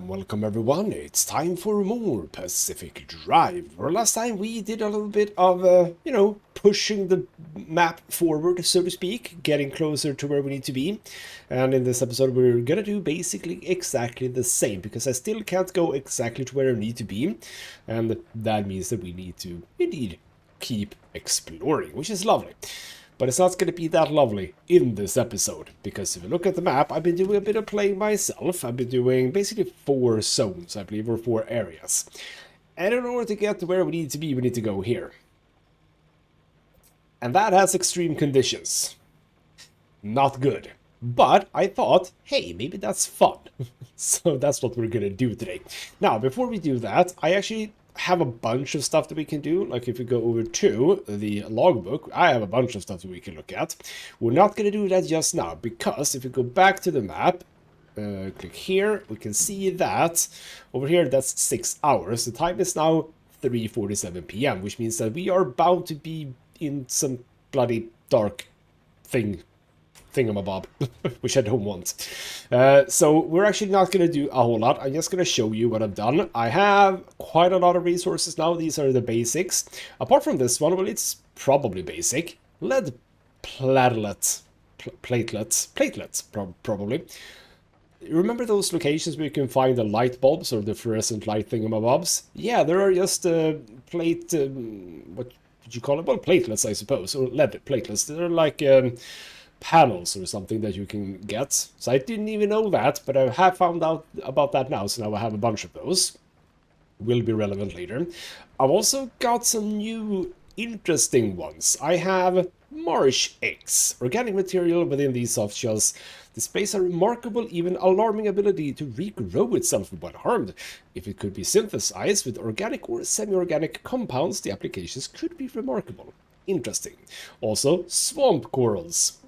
And welcome everyone, it's time for more Pacific Drive. Where last time we did a little bit of, pushing the map forward, so to speak, getting closer to where we need to be. And in this episode we're gonna do basically exactly the same, because I still can't go exactly to where I need to be. And that means that we need to, indeed, keep exploring, which is lovely. But it's not going to be that lovely in this episode, because if you look at the map, I've been doing a bit of playing myself. I've been doing basically 4 zones, I believe, or 4 areas. And in order to get to where we need to be, we need to go here. And that has extreme conditions. Not good. But I thought, hey, maybe that's fun. So that's what we're going to do today. Now, before we do that, I actually have a bunch of stuff that we can do. Like if we go over to the logbook, I have a bunch of stuff that we can look at. We're not going to do that just now, because if we go back to the map, click here, we can see that over here that's 6 hours. The time is now 3:47 p.m., which means that we are about to be in some bloody dark thingamabob, which I don't want. So we're actually not going to do a whole lot. I'm just going to show you what I've done. I have quite a lot of resources now. These are the basics. Apart from this one, well, it's probably basic. Lead platelets, probably. Remember those locations where you can find the light bulbs or the fluorescent light thingamabobs? Yeah, there are just what did you call it? Well, platelets, I suppose, or lead platelets. They're like panels or something that you can get. So I didn't even know that, but I have found out about that now, so now I have a bunch of those. Will be relevant later. I've also got some new interesting ones. I have marsh eggs. Organic material within these soft shells displays a remarkable, even alarming ability to regrow itself when harmed. If it could be synthesized with organic or semi-organic compounds, the applications could be remarkable. Interesting. Also, swamp corals.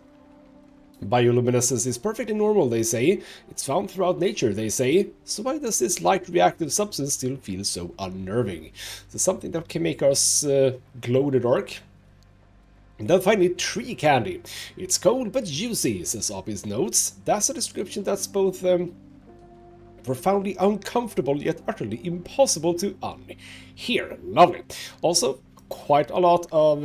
Bioluminescence is perfectly normal, they say. It's found throughout nature, they say. So why does this light reactive substance still feel so unnerving? So something that can make us glow in the dark? And then finally, tree candy. It's cold but juicy, says Oppie's notes. That's a description that's both profoundly uncomfortable yet utterly impossible to unhear. Lovely. Also, quite a lot of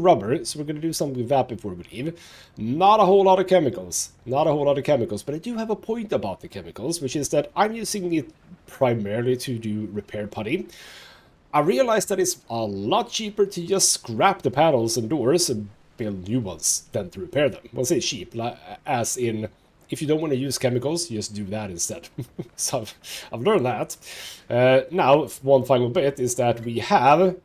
rubber, so we're going to do something with that before we leave. Not a whole lot of chemicals, but I do have a point about the chemicals, which is that I'm using it primarily to do repair putty. I realized that it's a lot cheaper to just scrap the panels and doors and build new ones than to repair them. Well, say cheap, as in, if you don't want to use chemicals, just do that instead. So I've learned that. Now, one final bit is that we have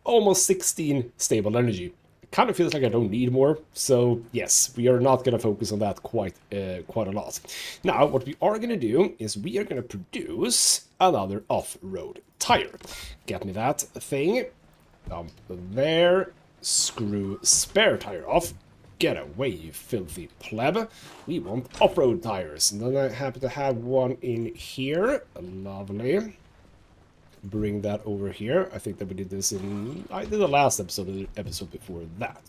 almost 16 stable energy. It kind of feels like I don't need more, so yes, we are not going to focus on that quite a lot. Now, what we are going to do is we are going to produce another off-road tire. Get me that thing. Dump there. Screw spare tire off. Get away, you filthy pleb. We want off-road tires. And then I happen to have one in here. Lovely. Bring that over here. I think that we did this in... I did the last episode, or the episode before that.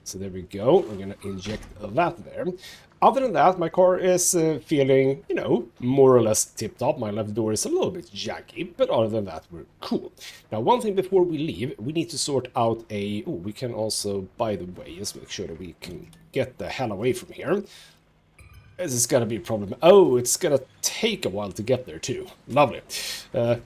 So there we go. We're going to inject that there. Other than that, my car is feeling, more or less tip-top. My left door is a little bit jaggy, but other than that, we're cool. Now, one thing before we leave, we need to sort out a... Oh, we can also, by the way, just make sure that we can get the hell away from here. This is gonna be a problem. Oh, it's gonna take a while to get there too. Lovely.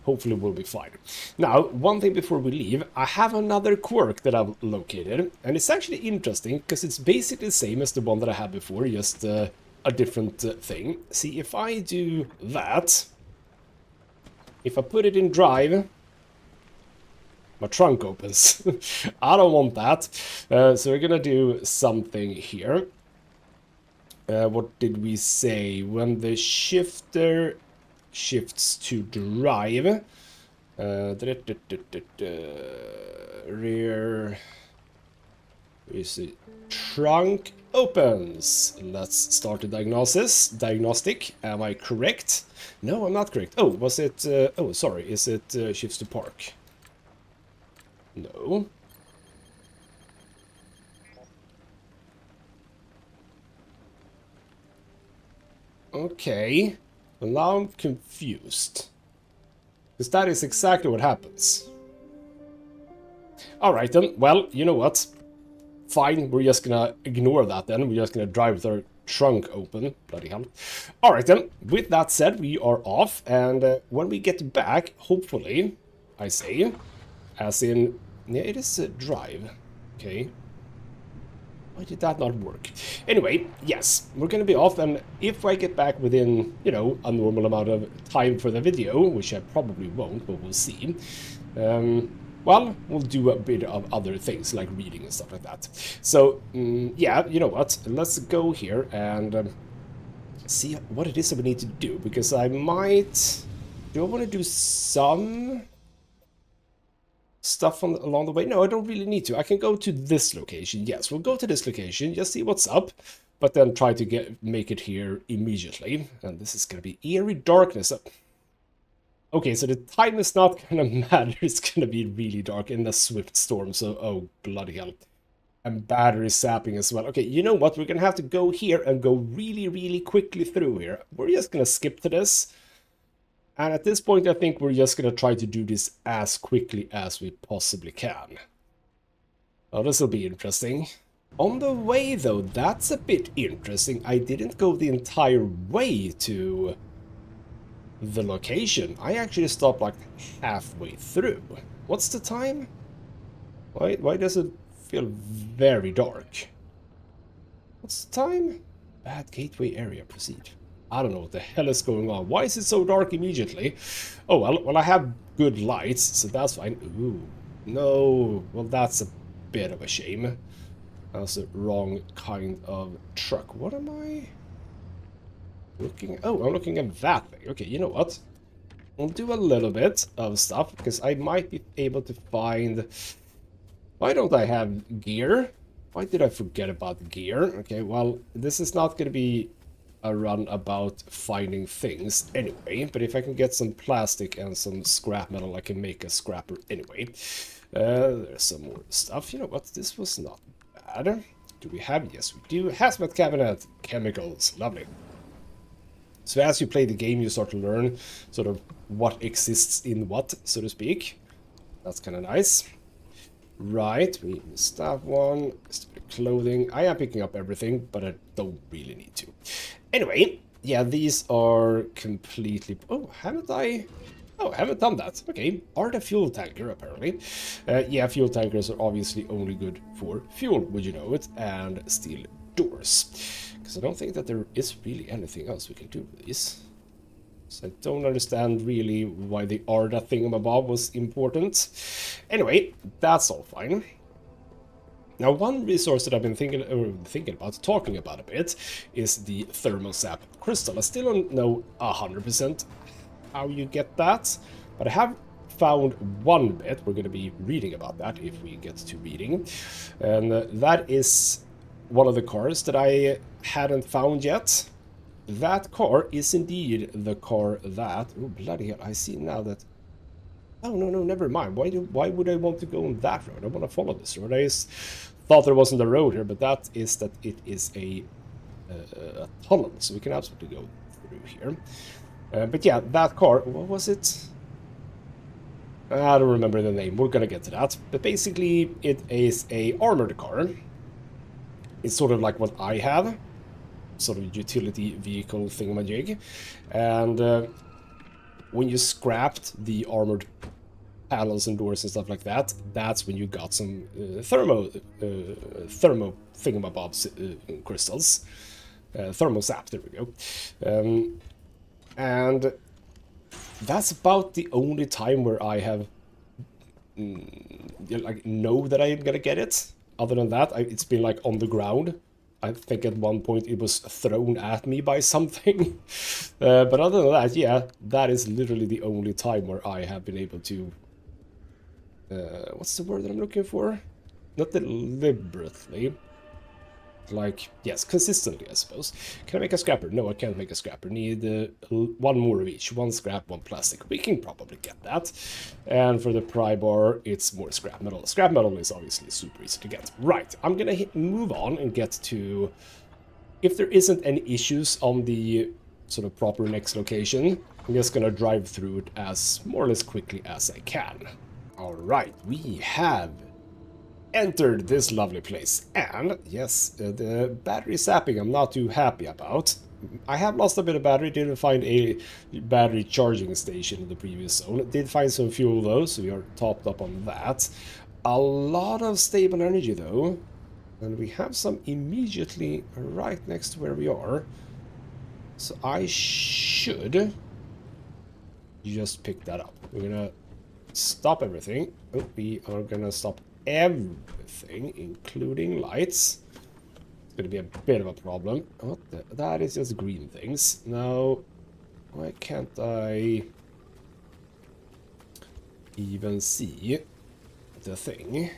Hopefully we'll be fine. Now, one thing before we leave, I have another quirk that I've located, and it's actually interesting because it's basically the same as the one that I had before, just a different thing. See, if I do that, if I put it in drive, my trunk opens. I don't want that. So we're gonna do something here. What did we say? When the shifter shifts to drive, rear is it? Trunk opens. Let's start the diagnostic. Am I correct? No, I'm not correct. Oh, was it? Oh, sorry. Is it shifts to park? No. Okay. Well, now I'm confused. Because that is exactly what happens. Alright then, well, you know what? Fine, we're just gonna ignore that then. We're just gonna drive with our trunk open. Bloody hell. Alright then, with that said, we are off. And when we get back, hopefully, I say, as in, yeah, it is a drive. Okay. Why did that not work? Anyway, yes, we're going to be off, and if I get back within, you know, a normal amount of time for the video, which I probably won't, but we'll see, well, we'll do a bit of other things, like reading and stuff like that. So, yeah, you know what, let's go here and see what it is that we need to do, because I might... Do I want to do some stuff along the way? No, I don't really need to. I can go to this location. Yes, we'll go to this location, just see what's up, but then try to make it here immediately. And this is going to be eerie darkness. Okay, so the time is not going to matter. It's going to be really dark in the swift storm, so oh, bloody hell. And battery sapping as well. Okay, you know what? We're going to have to go here and go really, really quickly through here. We're just going to skip to this. And at this point, I think we're just going to try to do this as quickly as we possibly can. Oh, this will be interesting. On the way, though, that's a bit interesting. I didn't go the entire way to the location. I actually stopped like halfway through. What's the time? Why does it feel very dark? What's the time? Bad gateway area, proceed. I don't know what the hell is going on. Why is it so dark immediately? Oh, well, I have good lights, so that's fine. Ooh, no. Well, that's a bit of a shame. That's the wrong kind of truck. What am I looking at? Oh, I'm looking at that thing. Okay, you know what? I'll do a little bit of stuff, because I might be able to find... Why don't I have gear? Why did I forget about gear? Okay, well, this is not going to be a run about finding things anyway, but if I can get some plastic and some scrap metal, I can make a scrapper anyway. There's some more stuff. You know what? This was not bad. Do we have? Yes, we do. Hazmat cabinet, chemicals, lovely. So as you play the game, you start to learn sort of what exists in what, so to speak. That's kind of nice. Right, we missed that one. Just a bit of clothing. I am picking up everything, but I don't really need to. Anyway, yeah, these are completely... Oh, haven't I... Oh, I haven't done that. Okay, are the fuel tanker, apparently. Yeah, fuel tankers are obviously only good for fuel, would you know it, and steel doors. Because I don't think that there is really anything else we can do with these. So I don't understand really why the Arda thingamabob was important. Anyway, that's all fine. Now, one resource that I've been talking about a bit, is the thermosap crystal. I still don't know 100% how you get that, but I have found one bit. We're going to be reading about that if we get to reading. And that is one of the cars that I hadn't found yet. That car is indeed the car that... Oh, bloody hell, I see now that... Oh, no, never mind. Why would I want to go on that road? I want to follow this road. I just thought there wasn't a road here, but that is it is a tunnel, so we can absolutely go through here. But yeah, that car... What was it? I don't remember the name. We're gonna get to that. But basically, it is a armored car. It's sort of like what I have. Sort of utility vehicle thingamajig, and when you scrapped the armored panels and doors and stuff like that, that's when you got some thermo thingamabobs crystals, thermosap. There we go, and that's about the only time where I have like know that I'm gonna get it. Other than that, it's been like on the ground. I think at one point it was thrown at me by something. But other than that, yeah, that is literally the only time where I have been able to... what's the word that I'm looking for? Not deliberately. Like, yes, consistently, I suppose. Can I make a scrapper? No, I can't make a scrapper. Need one more of each. One scrap, one plastic. We can probably get that. And for the pry bar, it's more scrap metal. Scrap metal is obviously super easy to get. Right, I'm gonna move on and get to... If there isn't any issues on the sort of proper next location. I'm just gonna drive through it as more or less quickly as I can. Alright, we have entered this lovely place, and yes, the battery zapping I'm not too happy about. I have lost a bit of battery, didn't find a battery charging station in the previous zone. Did find some fuel though, so we are topped up on that. A lot of stable energy though, and we have some immediately right next to where we are. So I should just pick that up. We're gonna stop everything. Oh, we are gonna stop everything, including lights. It's gonna be a bit of a problem. What the? That is just green things. Now, why can't I even see the thing?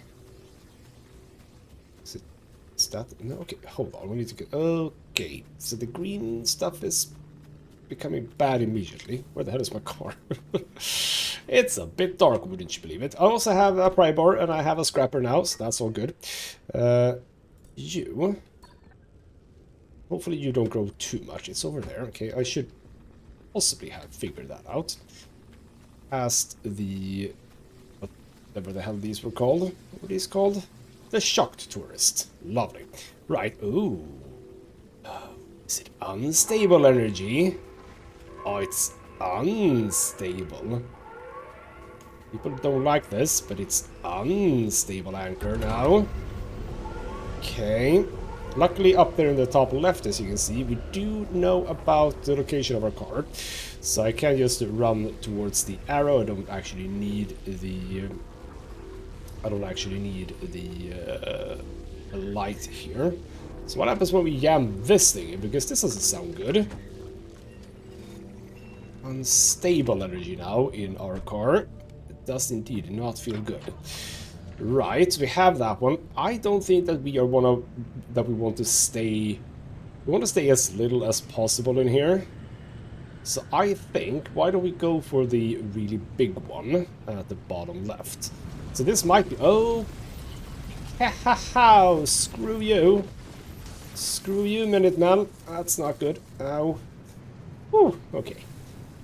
Is that... No, okay, hold on. We need to get... Okay, so the green stuff is becoming bad immediately. Where the hell is my car? It's a bit dark, wouldn't you believe it? I also have a pry bar and I have a scrapper now, so that's all good. You... Hopefully you don't grow too much. It's over there. Okay, I should possibly have figured that out. Past the... whatever the hell these were called. What were these called? The shocked tourist. Lovely. Right. Ooh. Is it unstable energy? Oh, it's unstable. People don't like this, but it's unstable anchor now. Okay. Luckily up there in the top left, as you can see, we do know about the location of our car. So I can just run towards the arrow. I don't actually need the... light here. So what happens when we jam this thing? Because this doesn't sound good. Unstable energy now in our car. It does indeed not feel good. Right, we have that one. I don't think that we are we want to stay... We want to stay as little as possible in here. So I think, why don't we go for the really big one at the bottom left? So this might be... Oh! Ha ha ha! Screw you! Screw you, Minuteman. That's not good. Ow. Whew, okay.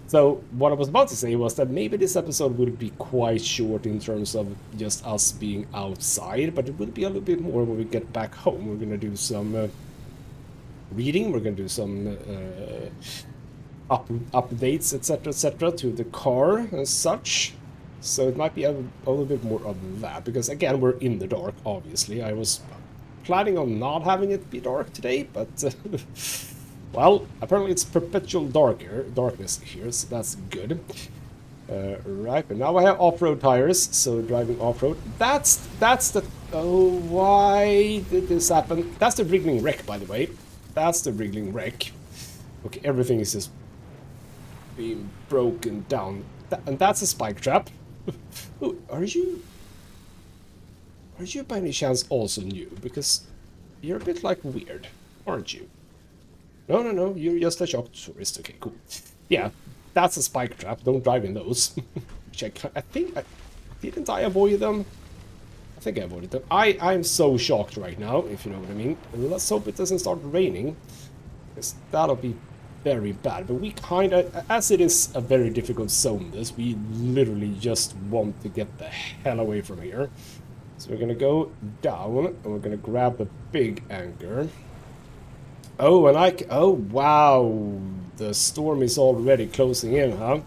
So, what I was about to say was that maybe this episode will be quite short in terms of just us being outside, but it will be a little bit more when we get back home. We're gonna do some reading, we're gonna do some updates, etc., to the car and such. So it might be a little bit more of that, because again, we're in the dark, obviously. I was planning on not having it be dark today, but well, apparently it's perpetual darkness here, so that's good. Right, but now I have off-road tires, so driving off-road. That's the... Oh, why did this happen? That's the wriggling wreck, by the way. That's the wriggling wreck. Okay, everything is just being broken down. And that's a spike trap. Ooh, are you by any chance also new? Because you're a bit like weird, aren't you? No, you're just a shocked tourist. Okay, cool. Yeah, that's a spike trap. Don't drive in those. I think didn't I avoid them? I think I avoided them. I'm so shocked right now, if you know what I mean. Let's hope it doesn't start raining, because that'll be very bad. But we kind of, as it is a very difficult zone, we literally just want to get the hell away from here. So we're gonna go down, and we're gonna grab the big anchor. Oh, and oh, wow! The storm is already closing in, huh?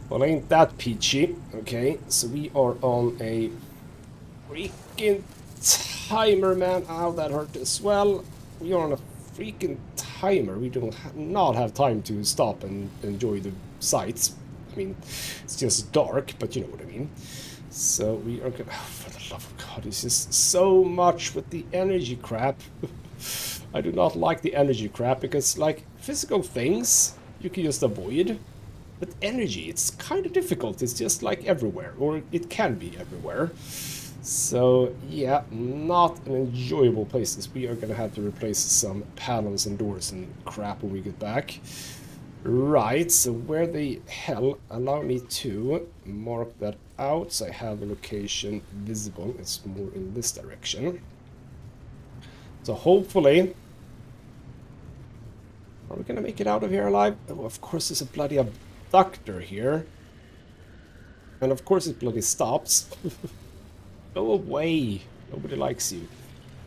Well, ain't that peachy? Okay, so we are on a freaking timer, man. Ow, that hurt as well. We are on a freaking timer. We do not have time to stop and enjoy the sights. I mean, it's just dark, but you know what I mean. So we are gonna... Oh, for the love of God, this is so much with the energy crap. I do not like the energy crap, because, like, physical things you can just avoid. But energy, it's kind of difficult. It's just, like, everywhere. Or it can be everywhere. So, yeah, not an enjoyable place. We are gonna have to replace some panels and doors and crap when we get back. Right, so where the hell... Allow me to mark that out, so I have the location visible. It's more in this direction. So hopefully... Are we gonna make it out of here alive? Oh, of course there's a bloody abductor here. And of course it bloody stops. Go away. Nobody likes you.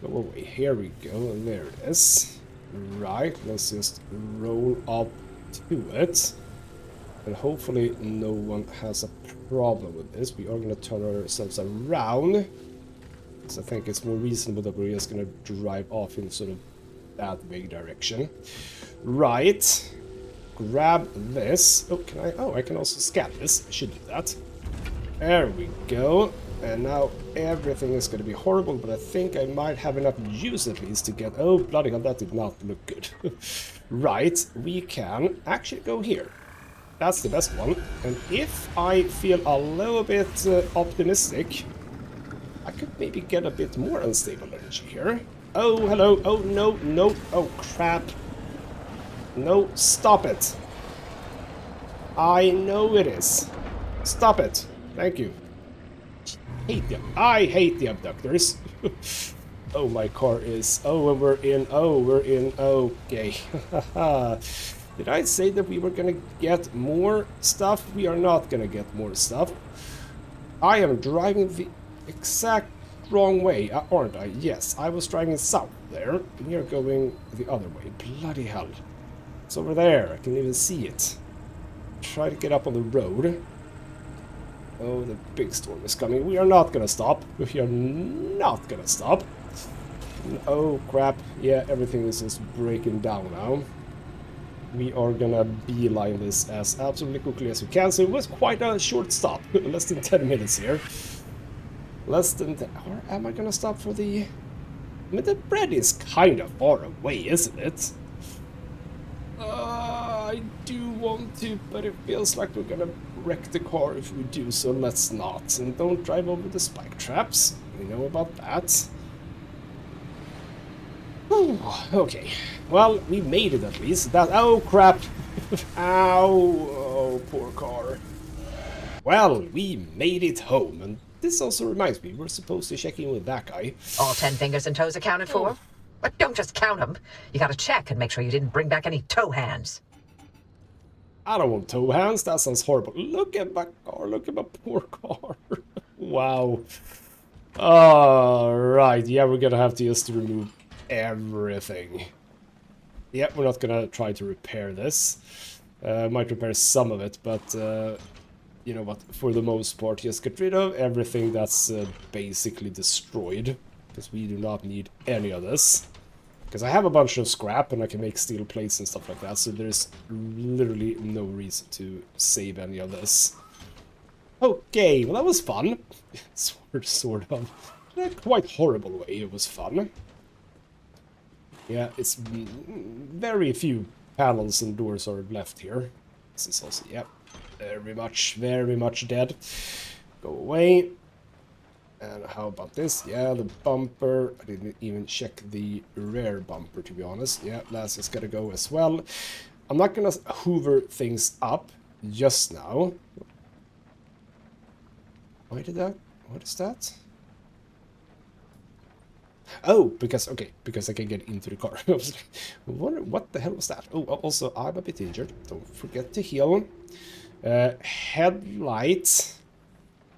Go away. Here we go. And there it is. Right. Let's just roll up to it. And hopefully no one has a problem with this. We are going to turn ourselves around. So I think it's more reasonable that we're just going to drive off in sort of that big direction. Right. Grab this. Oh, can I? Oh, I can also scan this. I should do that. There we go. And now everything is going to be horrible, but I think I might have enough juice at least to get... Oh, bloody hell, that did not look good. Right, we can actually go here. That's the best one. And if I feel a little bit optimistic, I could maybe get a bit more unstable energy here. Oh, hello. Oh, no, no. Oh, crap. No, stop it. I know it is. Stop it. Thank you. I hate the abductors. Oh, my car is... Oh, and we're in... Oh, we're in... Okay. Did I say that we were gonna get more stuff? We are not gonna get more stuff. I am driving the exact wrong way, aren't I? Yes, I was driving south there. We are going the other way. Bloody hell. It's over there. I can even see it. Try to get up on the road. Oh, the big storm is coming. We are not gonna stop. We are not gonna stop. Oh, crap. Yeah, everything is just breaking down now. We are gonna beeline this as absolutely quickly as we can. So it was quite a short stop. Less than 10 minutes here. Less than 10. Or am I gonna stop for the... I mean, the bread is kind of far away, isn't it? I do want to, but it feels like we're gonna wreck the car if we do, so let's not. And don't drive over the spike traps. We know about that. Whew, okay. Well, we made it at least. That... Oh, crap. Ow. Oh, poor car. Well, we made it home. And this also reminds me, we're supposed to check in with that guy. All 10 fingers and toes accounted for? Oh. But don't just count them. You gotta check and make sure you didn't bring back any toe hands. I don't want toe hands. That sounds horrible. Look at my car. Look at my poor car. Wow. Alright. Yeah, we're gonna have to just remove everything. Yeah, we're not gonna try to repair this. Might repair some of it, but you know what? For the most part, just get rid of everything that's basically destroyed. Because we do not need any of this. Because I have a bunch of scrap and I can make steel plates and stuff like that, so there's literally no reason to save any of this. Okay, well that was fun. Sort of. In a quite horrible way, it was fun. Yeah, it's very few panels and doors are left here. This is also, yeah, very much dead. Go away. And how about this? Yeah, the bumper. I didn't even check the rear bumper, to be honest. Yeah, that's just gotta go as well. I'm not gonna hoover things up just now. Why did that? What is that? Oh, because, okay, because I can get into the car. I was like, what the hell was that? Oh, also, I'm a bit injured. Don't forget to heal. Headlight.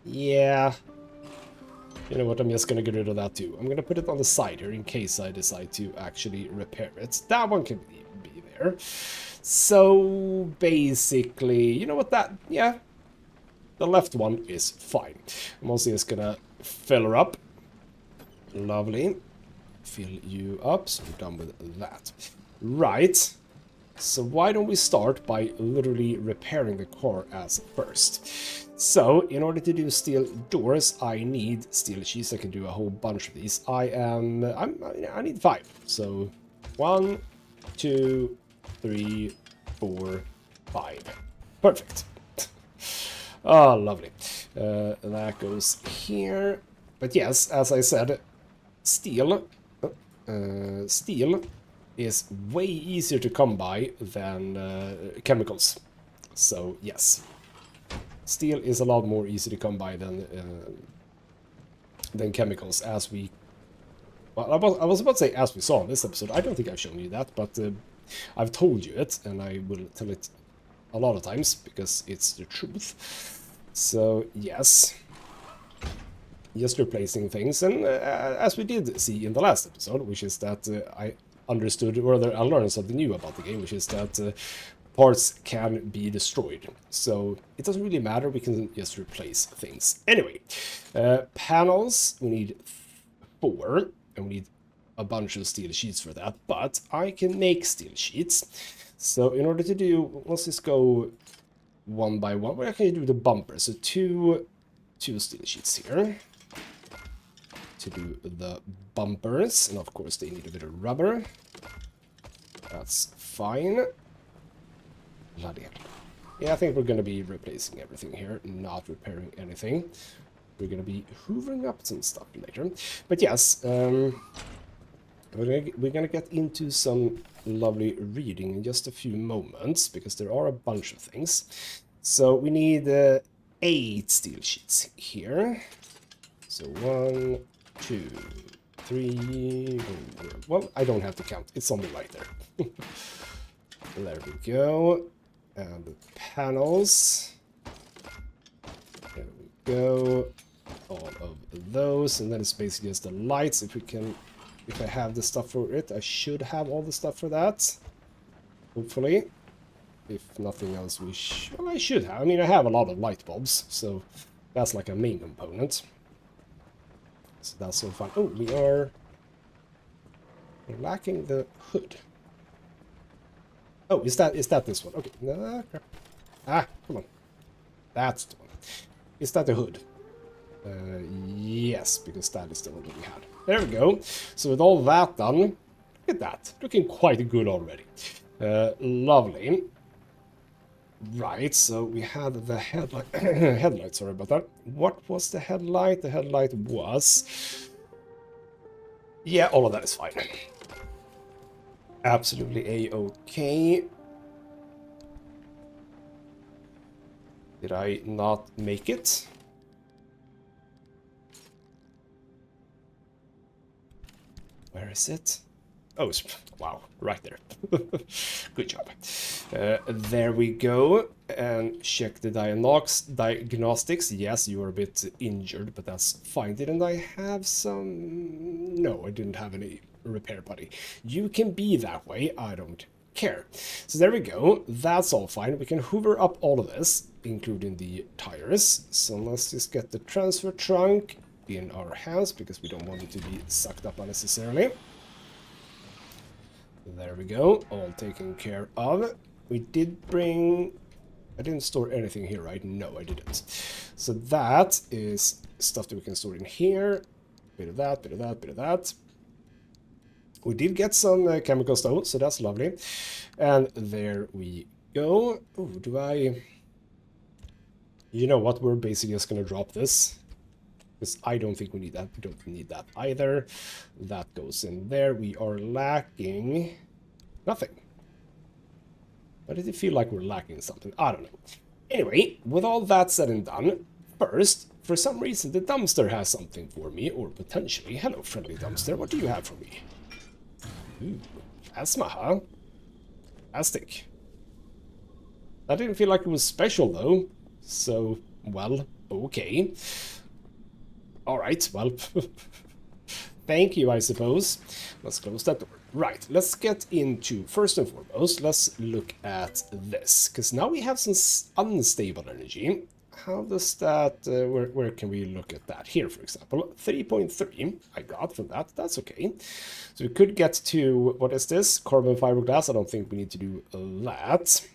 Yeah. You know what, I'm just gonna get rid of that too. I'm gonna put it on the side here in case I decide to actually repair it. That one can be there. So, basically, you know what, that, yeah. The left one is fine. I'm also just gonna fill her up. Lovely. Fill you up, so we're done with that. Right. So why don't we start by literally repairing the car as first. So, in order to do steel doors, I need steel sheets. I can do a whole bunch of these. I need 5. So, 1, 2, 3, 4, 5. Perfect. Oh, lovely. That goes here. But yes, as I said, steel is way easier to come by than chemicals. So, yes. Steel is a lot more easy to come by than chemicals, as we... Well, I was about to say as we saw in this episode. I don't think I've shown you that, but I've told you it, and I will tell it a lot of times, because it's the truth. So, yes. Just replacing things, and as we did see in the last episode, which is that I understood, or rather I learned something new about the game, which is that parts can be destroyed. So it doesn't really matter, we can just replace things. Anyway, panels, we need 4, and we need a bunch of steel sheets for that, but I can make steel sheets. So in order to do, let's just go one by one. Where can you do the bumper? So two steel sheets here to do the bumpers, and of course they need a bit of rubber. That's fine. Bloody hell. Yeah, I think we're gonna be replacing everything here, not repairing anything. We're gonna be hoovering up some stuff later. But yes, we're gonna get into some lovely reading in just a few moments, because there are a bunch of things. So we need 8 steel sheets here. So 1, 2, 3. Well, I don't have to count. It's on the right there. There we go. And the panels. There we go. All of those, and then it's basically just the lights. If I have the stuff for it, I should have all the stuff for that. Hopefully. If nothing else, well, I should have. I mean, I have a lot of light bulbs, so that's like a main component. So that's all fine. Oh, we're lacking the hood. Oh, is that this one? Okay. Crap. Ah, come on. That's the one. Is that the hood? Yes, because that is the one that we had. There we go. So with all that done, look at that. Looking quite good already. Lovely. Right, so we had the headlight. Headlight, sorry about that. What was the headlight? The headlight was... Yeah, all of that is fine. Absolutely a-okay. Did I not make it? Where is it? Oh, wow, right there. Good job. There we go. And check the diagnostics. Yes, you are a bit injured, but that's fine. Didn't I have some... No, I didn't have any repair buddy. You can be that way. I don't care. So there we go. That's all fine. We can hoover up all of this, including the tires. So let's just get the transfer trunk in our hands, because we don't want it to be sucked up unnecessarily. There we go, all taken care of. We did bring... I didn't store anything here, right? No, I didn't. So that is stuff that we can store in here. Bit of that, bit of that, bit of that. We did get some chemicals though, so that's lovely. And there we go. Oh, do I... You know what, we're basically just gonna drop this. Because I don't think we need that. We don't need that either. That goes in there. We are lacking nothing. Why did it feel like we're lacking something? I don't know. Anyway, with all that said and done, first, for some reason, the dumpster has something for me, or potentially. Hello, friendly dumpster. What do you have for me? Ooh, plasma, huh? Fantastic. That didn't feel like it was special, though. So, well, okay. Alright, well, thank you, I suppose. Let's close that door. Right, let's get into, first and foremost, let's look at this. Because now we have some unstable energy. How does that, where can we look at that? Here, for example, 3.3 I got from that. That's okay. So we could get to, what is this? Carbon fiberglass. I don't think we need to do that.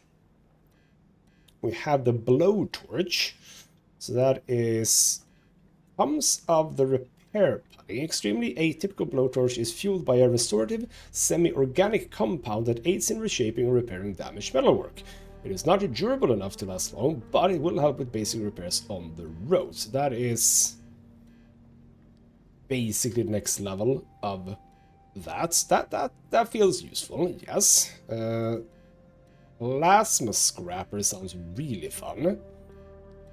We have the blowtorch. So that is... Comes of the repair putty. Extremely atypical blowtorch is fueled by a restorative, semi-organic compound that aids in reshaping or repairing damaged metalwork. It is not durable enough to last long, but it will help with basic repairs on the road. So that is basically the next level of that. That feels useful, yes. Plasma scrapper sounds really fun.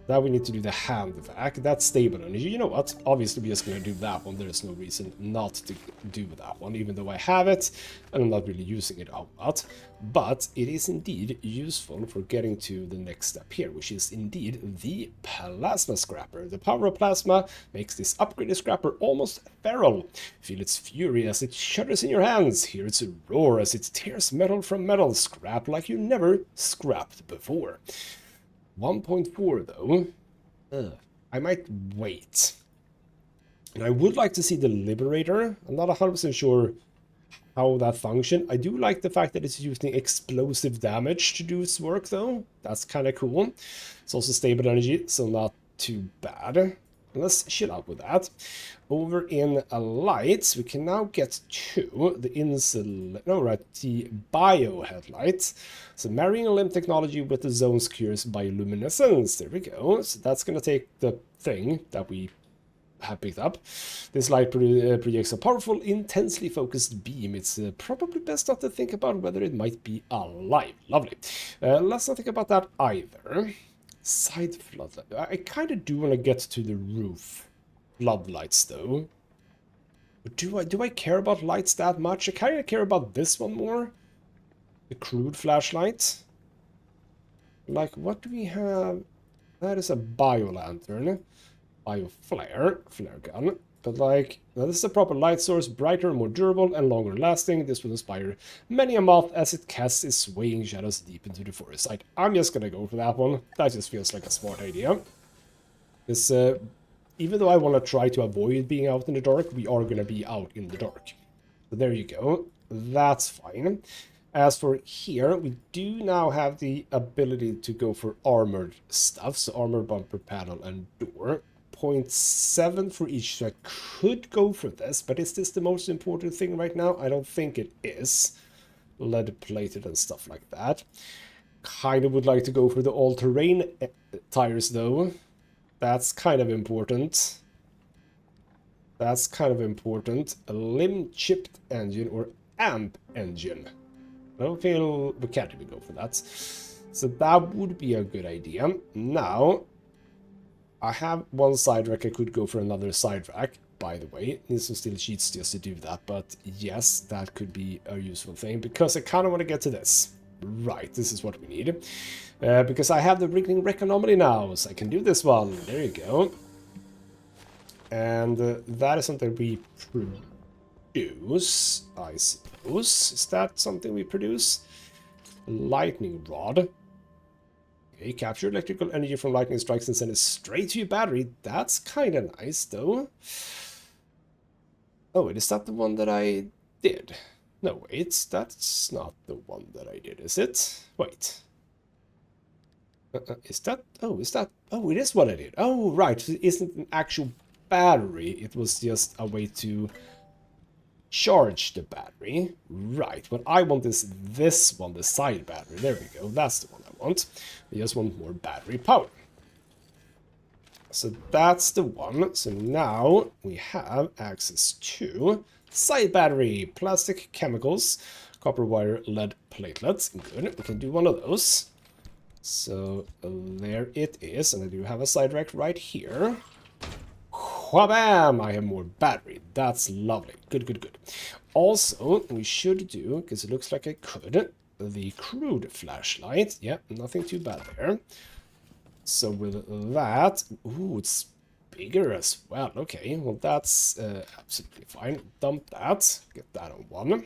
Now we need to do the hand vac. That's stable energy. You know what? Obviously, we're just going to do that one. There's no reason not to do that one, even though I have it, and I'm not really using it a lot. But it is indeed useful for getting to the next step here, which is indeed the plasma scrapper. The power of plasma makes this upgraded scrapper almost feral. Feel its fury as it shudders in your hands. Hear its roar as it tears metal from metal. Scrap like you never scrapped before. 1.4 though. I might wait. And I would like to see the Liberator. I'm not 100% sure how that functions. I do like the fact that it's using explosive damage to do its work though. That's kind of cool. It's also stable energy, so not too bad. Let's chill out with that. Over in lights, we can now get to the bio headlight. So marrying a limb technology with the zone's curious bioluminescence. There we go. So that's going to take the thing that we have picked up. This light projects a powerful, intensely focused beam. It's probably best not to think about whether it might be alive. Lovely. Let's not think about that either. Side floodlight. I kind of do want to get to the roof floodlights though. Do I care about lights that much? I kind of care about this one more. The crude flashlight. Like, what do we have? That is a bio lantern. Bio flare gun. But like, now this is a proper light source, brighter, more durable, and longer lasting. This will inspire many a moth as it casts its swaying shadows deep into the forest. I'm just gonna go for that one. That just feels like a smart idea. Because even though I want to try to avoid being out in the dark, we are gonna be out in the dark. So there you go. That's fine. As for here, we do now have the ability to go for armored stuff. So armor, bumper, panel, and door. 0.7 for each, so I could go for this, but is this the most important thing right now? I don't think it is. Lead plated and stuff like that. Kind of would like to go for the all-terrain tires though. That's kind of important. That's kind of important. A limb chipped engine or amp engine. I don't feel we can't even go for that. So that would be a good idea. Now, I have one side rack. I could go for another side rack, by the way. Need some steel sheets just to do that, but yes, that could be a useful thing, because I kind of want to get to this. Right, this is what we need. Because I have the wriggling wreck anomaly now, so I can do this one. There you go. And that is something we produce, I suppose. Is that something we produce? Lightning rod. Okay, capture electrical energy from lightning strikes and send it straight to your battery. That's kind of nice, though. Oh, wait, is that the one that I did? No, wait, that's not the one that I did, is it? Wait. Is that... Oh, is that... Oh, it is what I did. Oh, right, it isn't an actual battery. It was just a way to charge the battery. Right, what I want is this one, the side battery. There we go, that's the one I want. I just want more battery power. So that's the one. So now we have access to side battery, plastic chemicals, copper wire, lead platelets. Good, we can do one of those. So there it is, and I do have a side rack right here. Whabam! I have more battery. That's lovely. Good, good, good. Also, we should do, because it looks like I could, the crude flashlight. Yeah, nothing too bad there. So with that... Ooh, it's bigger as well. Okay, well that's absolutely fine. Dump that. Get that on one.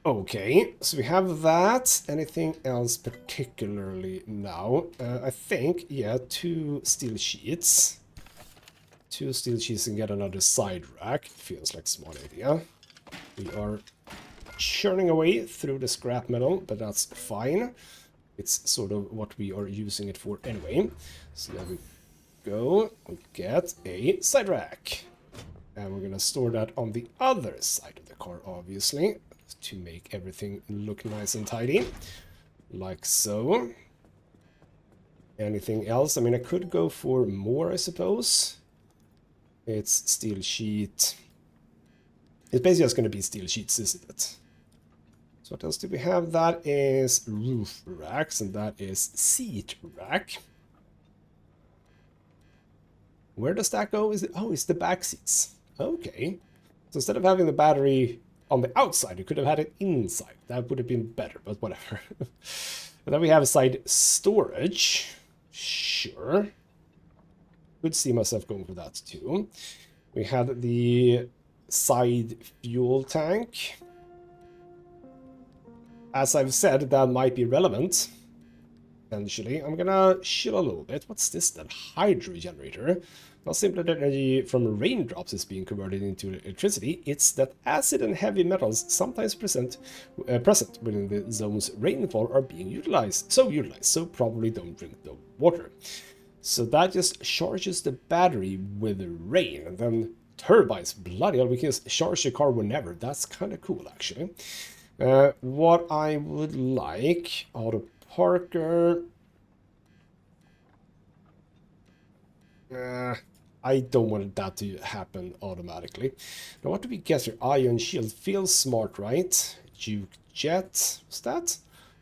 Okay, so we have that. Anything else particularly now? I think, yeah, 2 steel sheets. 2 steel sheets and get another side rack. Feels like a smart idea. We are churning away through the scrap metal, but that's fine. It's sort of what we are using it for anyway. So there we go. We get a side rack. And we're going to store that on the other side of the car, obviously, to make everything look nice and tidy. Like so. Anything else? I mean, I could go for more, I suppose. It's steel sheet. It's basically just going to be steel sheets, isn't it? So what else do we have? That is roof racks, and that is seat rack. Where does that go? Is it? Oh, it's the back seats. Okay. So instead of having the battery on the outside, you could have had it inside. That would have been better, but whatever. And then we have side storage. Sure. Could see myself going for that too. We had the side fuel tank. As I've said, that might be relevant. Potentially. I'm gonna chill a little bit. What's this then? Hydro generator. Not simply that energy from raindrops is being converted into electricity, it's that acid and heavy metals sometimes present within the zone's rainfall are being utilized, so probably don't drink the water. So that just charges the battery with the rain, and then turbines, bloody hell, we can charge the car whenever. That's kind of cool, actually. What I would like, auto Parker. I don't want that to happen automatically. Now, what do we get here? Ion Shield feels smart, right? Juke Jet. What's that?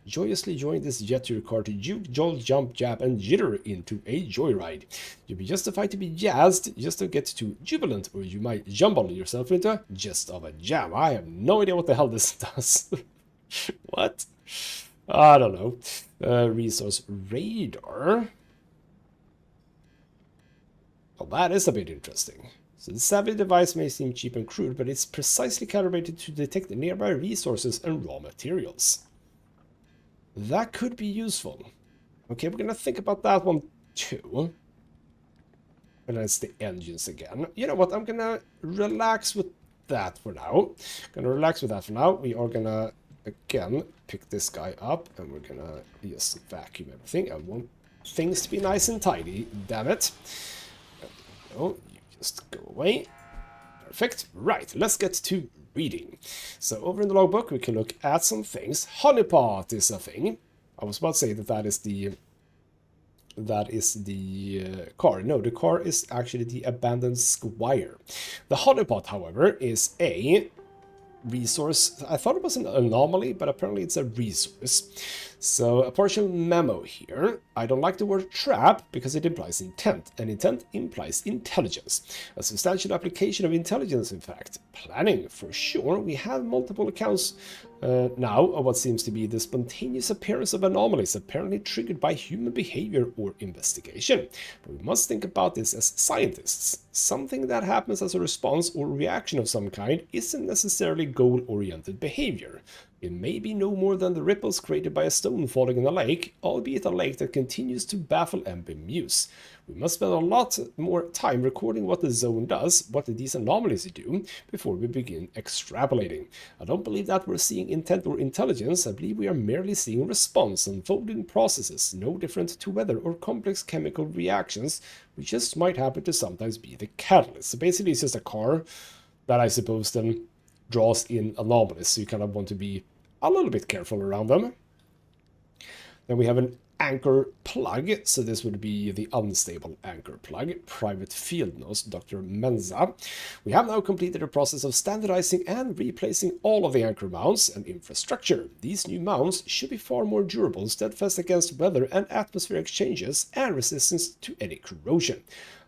Joyously join this jet to your car to juke, jolt, jump, jab, and jitter into a joyride. You'll be justified to be jazzed just to get too jubilant, or you might jumble yourself into a gist of a jam. I have no idea what the hell this does. What? I don't know. Resource radar. Well, that is a bit interesting. So the savvy device may seem cheap and crude, but it's precisely calibrated to detect nearby resources and raw materials. That could be useful. Okay, we're gonna think about that one too. And that's the engines again. You know what? I'm gonna relax with that for now. We are gonna again pick this guy up, and we're gonna just vacuum everything. I want things to be nice and tidy. Damn it! Oh, you just go away. Perfect. Right, let's get to reading. So over in the logbook, we can look at some things. Honeypot is a thing. I was about to say that that is the car. No, the car is actually the abandoned squire. The honeypot, however, is a resource. I thought it was an anomaly, but apparently it's a resource. So a partial memo here. I don't like the word trap because it implies intent, and intent implies intelligence. A substantial application of intelligence, in fact. Planning, for sure. We have multiple accounts now of what seems to be the spontaneous appearance of anomalies, apparently triggered by human behavior or investigation. But we must think about this as scientists. Something that happens as a response or reaction of some kind isn't necessarily goal-oriented behavior. It may be no more than the ripples created by a stone falling in a lake, albeit a lake that continues to baffle and bemuse. We must spend a lot more time recording what the zone does, what these anomalies do, before we begin extrapolating. I don't believe that we're seeing intent or intelligence. I believe we are merely seeing response, unfolding processes, no different to weather or complex chemical reactions, which just might happen to sometimes be the catalyst. So basically it's just a car that I suppose then draws in anomalies, so you kind of want to be a little bit careful around them. Then we have an anchor plug, so this would be the unstable anchor plug. Private field notes, Dr. Menza. We have now completed the process of standardizing and replacing all of the anchor mounts and infrastructure. These new mounts should be far more durable, steadfast against weather and atmospheric changes, and resistant to any corrosion.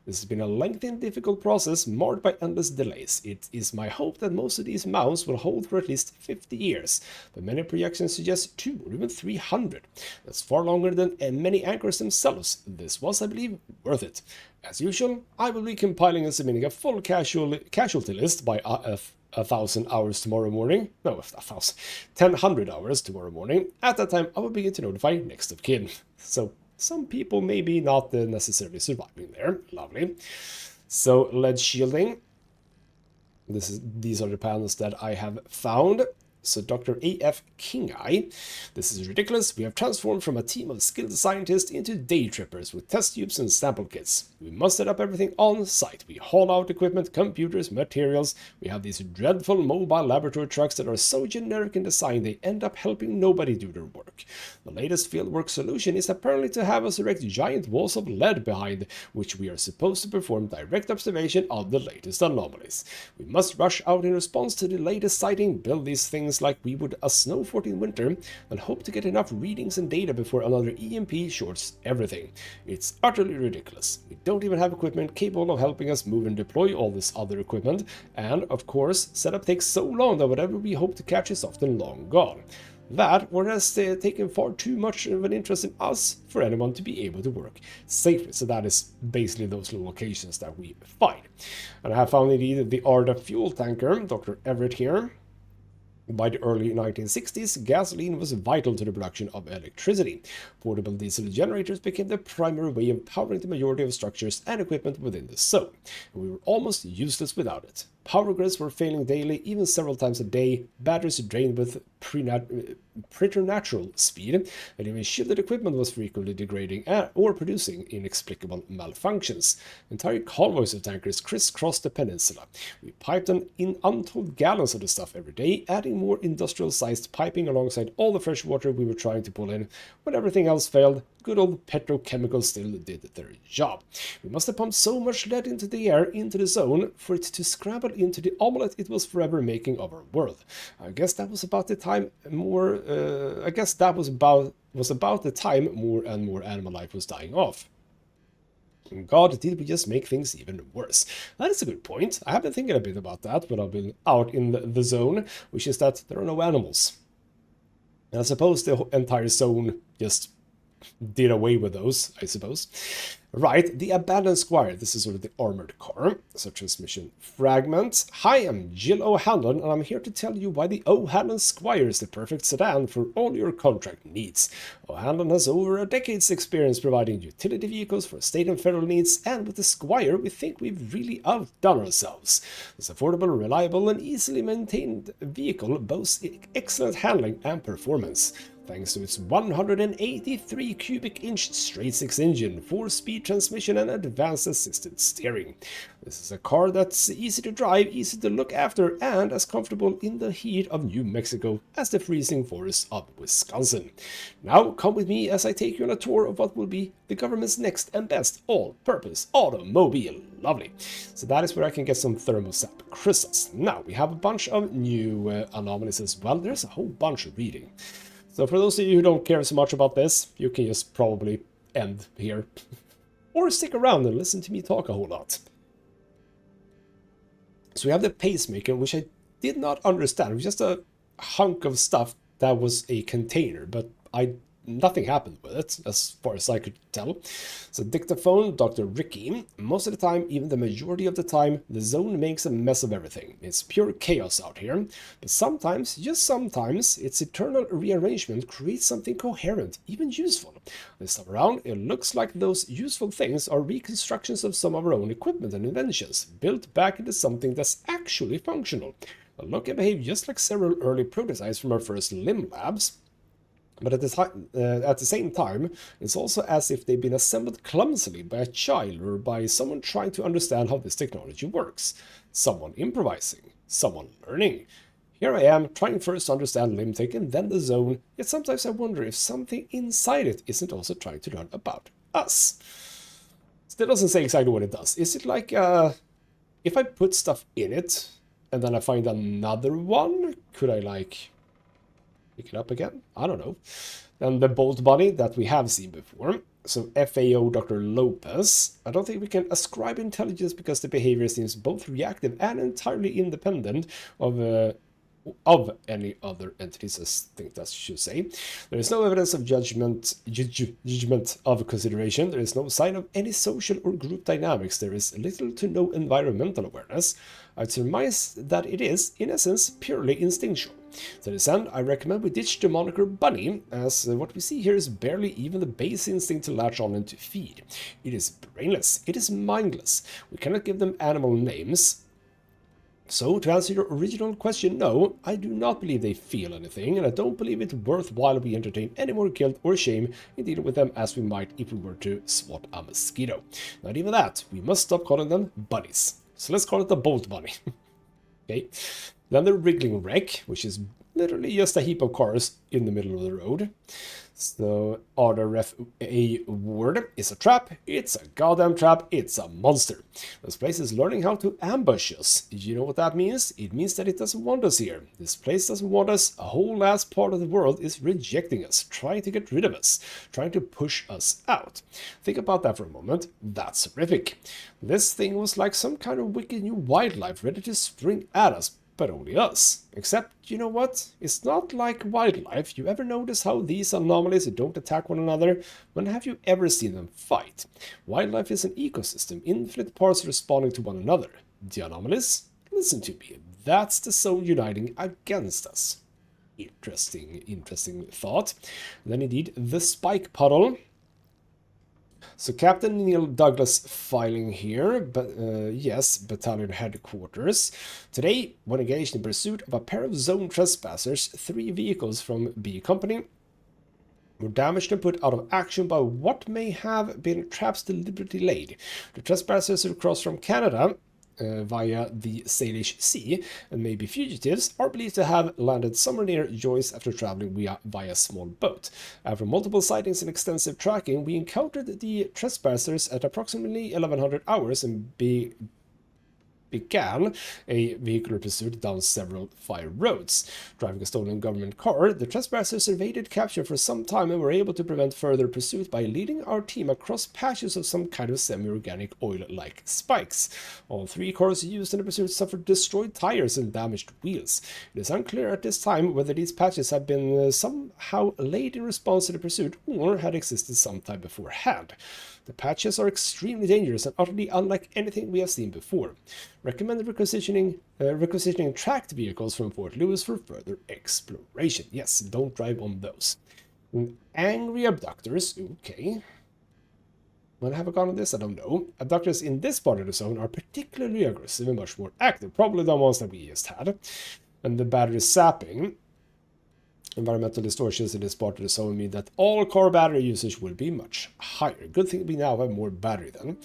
This has been a lengthy and difficult process, marred by endless delays. It is my hope that most of these mounts will hold for at least 50 years, but many projections suggest 200 or even 300. That's far longer than many anchors themselves. This was, I believe, worth it. As usual, I will be compiling and submitting a full casualty list by 1,000 hours tomorrow morning. No, 1,000 hours tomorrow morning. At that time, I will begin to notify next of kin. So some people maybe not necessarily surviving there. Lovely. So lead shielding. These are the panels that I have found. So Dr. A.F. Kingai. This is ridiculous. We have transformed from a team of skilled scientists into day trippers with test tubes and sample kits. We must set up everything on site. We haul out equipment, computers, materials. We have these dreadful mobile laboratory trucks that are so generic in design they end up helping nobody do their work. The latest fieldwork solution is apparently to have us erect giant walls of lead behind which we are supposed to perform direct observation of the latest anomalies. We must rush out in response to the latest sighting, build these things lives like we would a snow fort in winter and hope to get enough readings and data before another EMP shorts everything. It's utterly ridiculous. We don't even have equipment capable of helping us move and deploy all this other equipment, and of course, setup takes so long that whatever we hope to catch is often long gone. That, or has taken far too much of an interest in us for anyone to be able to work safely. So that is basically those locations that we find. And I have found indeed the Arda fuel tanker, Dr. Everett here. By the early 1960s, gasoline was vital to the production of electricity. Portable diesel generators became the primary way of powering the majority of structures and equipment within the zone, and we were almost useless without it. Power grids were failing daily, even several times a day, batteries drained with preternatural speed, and even shielded equipment was frequently degrading or producing inexplicable malfunctions. Entire convoys of tankers crisscrossed the peninsula. We piped in untold gallons of the stuff every day, adding more industrial-sized piping alongside all the fresh water we were trying to pull in. When everything else failed, good old petrochemicals still did their job. We must have pumped so much lead into the air, into the zone, for it to scramble into the omelette it was forever making of our world. I guess that was about the time more the time more and more animal life was dying off. And God, did we just make things even worse? That is a good point. I have been thinking a bit about that when I've been out in the zone, which is that there are no animals. And I suppose the entire zone just did away with those, I suppose. Right, the abandoned squire. This is sort of the armored car. So transmission fragment. Hi, I'm Jill O'Hanlon, and I'm here to tell you why the O'Hanlon Squire is the perfect sedan for all your contract needs. O'Hanlon has over a decade's experience providing utility vehicles for state and federal needs, and with the Squire, we think we've really outdone ourselves. This affordable, reliable, and easily maintained vehicle boasts excellent handling and performance. Thanks to its 183 cubic inch straight-six engine, 4-speed transmission, and advanced assisted steering. This is a car that's easy to drive, easy to look after, and as comfortable in the heat of New Mexico as the freezing forests of Wisconsin. Now come with me as I take you on a tour of what will be the government's next and best all-purpose automobile. Lovely. So that is where I can get some thermosap crystals. Now we have a bunch of new anomalies as well. There's a whole bunch of reading. So for those of you who don't care so much about this, you can just probably end here. Or stick around and listen to me talk a whole lot. So we have the pacemaker, which I did not understand. It was just a hunk of stuff that was a container, but nothing happened with it, as far as I could tell. So dictaphone, Dr. Ricky. Most of the time, even the majority of the time, the zone makes a mess of everything. It's pure chaos out here. But sometimes, just sometimes, its eternal rearrangement creates something coherent, even useful. This time around, it looks like those useful things are reconstructions of some of our own equipment and inventions, built back into something that's actually functional. They look and behave just like several early prototypes from our first limb labs. But at the same time, it's also as if they've been assembled clumsily by a child or by someone trying to understand how this technology works. Someone improvising, someone learning. Here I am, trying first to understand limb tech and then the zone, yet sometimes I wonder if something inside it isn't also trying to learn about us. Still doesn't say exactly what it does. Is it like, if I put stuff in it, and then I find another one, could I like pick it up again? I don't know. Then the bolt body that we have seen before. So FAO Dr. Lopez. I don't think we can ascribe intelligence because the behavior seems both reactive and entirely independent of any other entities, I think that should say. There is no evidence of judgment of consideration. There is no sign of any social or group dynamics. There is little to no environmental awareness. I'd surmise that it is, in essence, purely instinctual. To this end, I recommend we ditch the moniker bunny, as what we see here is barely even the base instinct to latch on and to feed. It is brainless. It is mindless. We cannot give them animal names. So, to answer your original question, no, I do not believe they feel anything, and I don't believe it worthwhile we entertain any more guilt or shame in dealing with them as we might if we were to swat a mosquito. Not even that, we must stop calling them bunnies. So let's call it the bolt bunny. Okay. Then the wriggling wreck, which is literally just a heap of cars in the middle of the road. So RRF a word is a trap. It's a goddamn trap. It's a monster. This place is learning how to ambush us. You know what that means? It means that it doesn't want us here. This place doesn't want us. A whole last part of the world is rejecting us, trying to get rid of us, trying to push us out. Think about that for a moment. That's horrific. This thing was like some kind of wicked new wildlife ready to spring at us. But only us. Except, you know what? It's not like wildlife. You ever notice how these anomalies don't attack one another? When have you ever seen them fight? Wildlife is an ecosystem, infinite parts responding to one another. The anomalies? Listen to me. That's the zone uniting against us. Interesting thought. Then indeed, the spike puddle. So Captain Neil Douglas filing here, but yes, battalion headquarters. Today, when engaged in pursuit of a pair of zone trespassers, 3 vehicles from B Company were damaged and put out of action by what may have been traps deliberately laid. The trespassers who crossed from Canada via the Salish Sea and maybe fugitives are believed to have landed somewhere near Joyce after traveling via small boat. After multiple sightings and extensive tracking, we encountered the trespassers at approximately 1100 hours and began a vehicular pursuit down several fire roads. Driving a stolen government car, the trespassers evaded capture for some time and were able to prevent further pursuit by leading our team across patches of some kind of semi-organic oil-like spikes. All 3 cars used in the pursuit suffered destroyed tires and damaged wheels. It is unclear at this time whether these patches have been somehow laid in response to the pursuit or had existed some time beforehand. The patches are extremely dangerous and utterly unlike anything we have seen before. Recommended requisitioning tracked vehicles from Fort Lewis for further exploration. Yes, don't drive on those. Angry abductors, okay. When have I gone on this? I don't know. Abductors in this part of the zone are particularly aggressive and much more active, probably the ones that we just had. And the battery sapping. Environmental distortions in this part of the zone mean that all car battery usage will be much higher. Good thing we now have more battery then.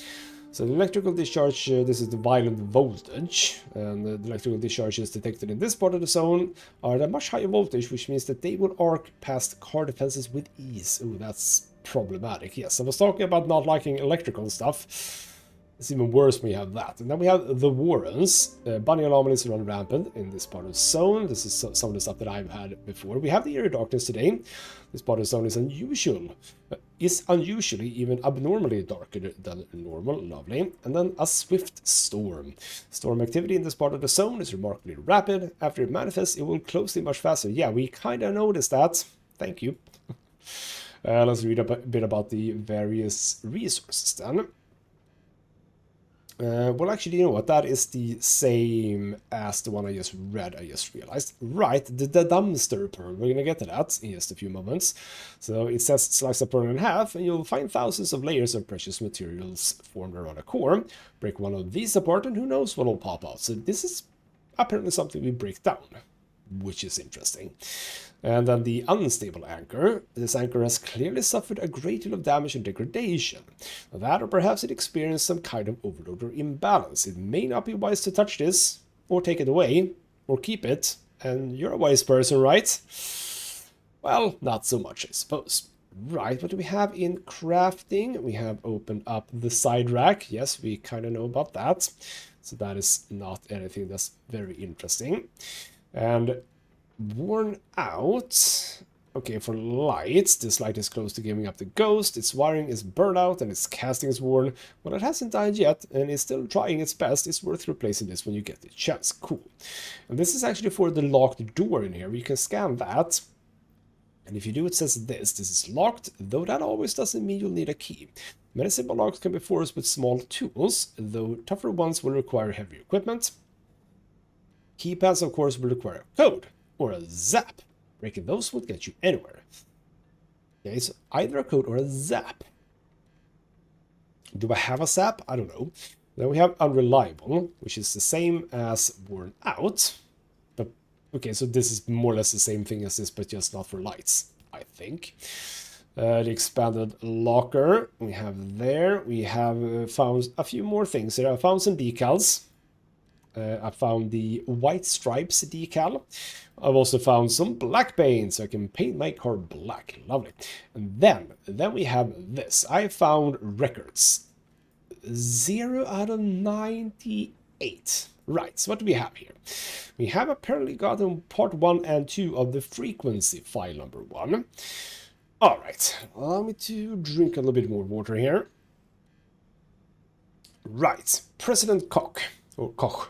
So the electrical discharge, this is the violent voltage, and the electrical discharges detected in this part of the zone are at a much higher voltage, which means that they will arc past car defenses with ease. Ooh, that's problematic. Yes, I was talking about not liking electrical stuff. It's even worse when we have that. And then we have the Warrens. Bunny anomalies run rampant in this part of the zone. This is some of the stuff that I've had before. We have the Eerie Darkness today. This part of the zone is unusual. Is unusually, even abnormally darker than normal. Lovely. And then a swift storm. Storm activity in this part of the zone is remarkably rapid. After it manifests, it will close in much faster. Yeah, we kind of noticed that. Thank you. Let's read a bit about the various resources then. Well, actually, you know what? That is the same as the one I just read, I just realized. Right, the dumpster pearl. We're gonna get to that in just a few moments. So it says slice a pearl in half, and you'll find thousands of layers of precious materials formed around a core. Break one of these apart, and who knows what will pop out. So this is apparently something we break down, which is interesting. And then the unstable anchor. This anchor has clearly suffered a great deal of damage and degradation. That, or perhaps it experienced some kind of overload or imbalance. It may not be wise to touch this, or take it away, or keep it. And you're a wise person, right? Well, not so much, I suppose. Right, what do we have in crafting? We have opened up the side rack. Yes, we kind of know about that. So that is not anything that's very interesting. And worn out. Okay, for lights, this light is close to giving up the ghost, its wiring is burned out, and its casting is worn. Well, it hasn't died yet, and is still trying its best. It's worth replacing this when you get the chance. Cool. And this is actually for the locked door in here. You can scan that. And if you do, it says this is locked, though that always doesn't mean you'll need a key. Many simple locks can be forced with small tools, though tougher ones will require heavier equipment. Keypads, of course, will require a code. Or a zap. Breaking those would get you anywhere. Okay, so either a code or a zap. Do I have a zap? I don't know. Then we have unreliable, which is the same as worn out. But okay, so this is more or less the same thing as this, but just not for lights, I think. The expanded locker we have there. We have found a few more things here. I found some decals. I found the white stripes decal. I've also found some black paint, so I can paint my car black. Lovely. And then we have this. I found records. 0 out of 98. Right, so what do we have here? We have apparently gotten part 1 and 2 of the frequency file number 1. Alright, allow me to drink a little bit more water here. Right, President Koch, or Koch,